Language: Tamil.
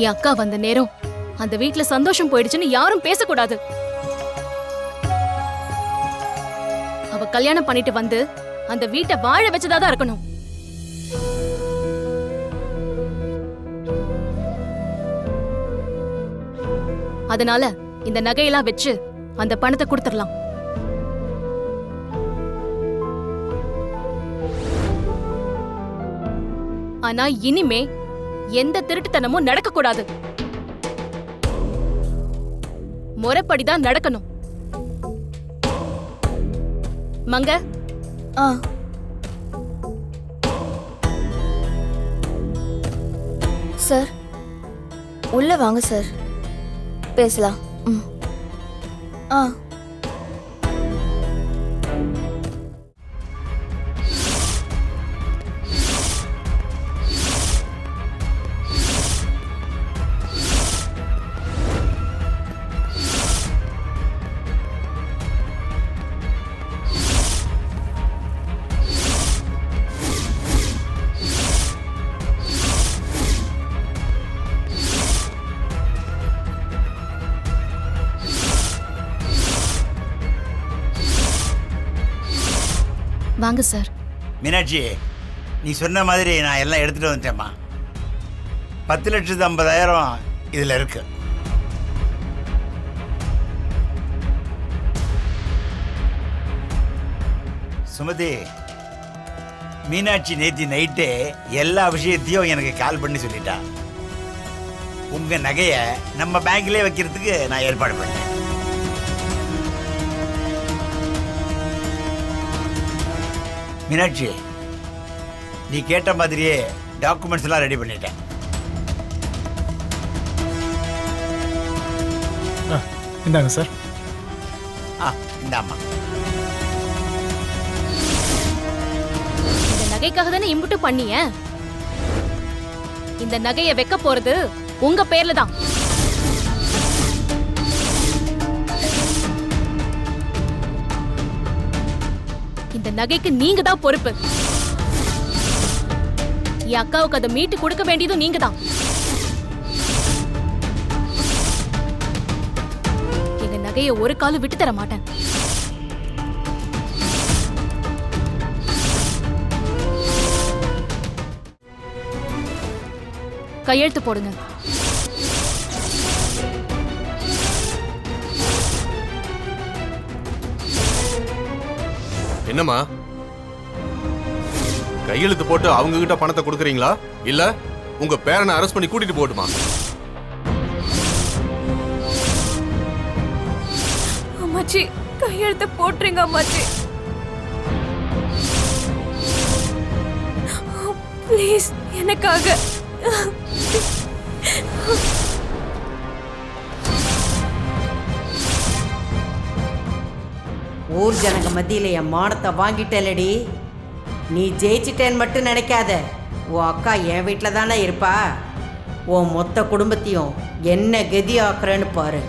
என் அக்கா வந்த நேரம் அந்த வீட்ல சந்தோஷம் போயிடுச்சுன்னு யாரும் பேசக்கூடாது. அவ கல்யாணம் பண்ணிட்டு வந்து அந்த வீட்டை வாழ வச்சதாதான் இருக்கணும். அதனால இந்த நகையெல்லாம் வச்சு அந்த பணத்தை கொடுத்துடலாம். ஆனா இனிமே எந்த திருட்டுத்தனமும் நடக்க கூடாது. முறைப்படிதான் நடக்கணும். மங்க, சார் உள்ள வாங்க சார், பேசலாம். ஆ வாங்க சார். மீனாட்சி, நீ சொன்ன மாதிரி நான் எல்லாம் எடுத்துட்டு வந்துட்டேம்மா. 10,50,000 இதுல இருக்கு. சுமதி, மீனாட்சி நேத்தி நைட்டே எல்லா விஷயத்தையும் எனக்கு கால் பண்ணி சொல்லிட்டா. உங்க நகையை நம்ம பேங்க்லயே வைக்கிறதுக்கு நான் ஏற்பாடு பண்ணேன். மீனாட்சி, நீ கேட்ட மாதிரியே டாக்குமெண்ட்ஸ் எல்லாம் ரெடி பண்ணிட்டேன். இந்தாங்க சார். இந்தாம்மா. இந்த நகைக்காக தானே இம்புட்டு பண்ணிய. இந்த நகையை வைக்க போறது உங்க பேர்ல தான். இந்த நகைக்கு நீங்க தான் பொறுப்பு. என் அக்காவுக்கு அதை மீட்டு கொடுக்க வேண்டியதும் நீங்க தான். எங்க நகையை ஒரு காலம் விட்டு தர மாட்டேன். கையெழுத்து போடுங்க. என்னம்மா, கையெழுத்து போட்டு அவங்க கிட்ட பணத்தை கொடுக்குறீங்களா இல்ல உங்க பேரனை அரெஸ்ட் பண்ணி கூட்டிட்டு போட்டுமா? அம்மாச்சி, கையெழுத்து போட்டுருங்க அம்மாச்சி. ப்ளீஸ், எனக்காக. ஊர் ஜனங்க மத்தியில என் மானத்தை வாங்கிட்டலடி. நீ ஜெயிச்சிட்டேன்னு மட்டும் நினைக்காத. உன் அக்கா என் வீட்டில் தானே இருப்பா. உன் மொத்த குடும்பத்தையும் என்ன கதி ஆக்குறேன்னு பாரு.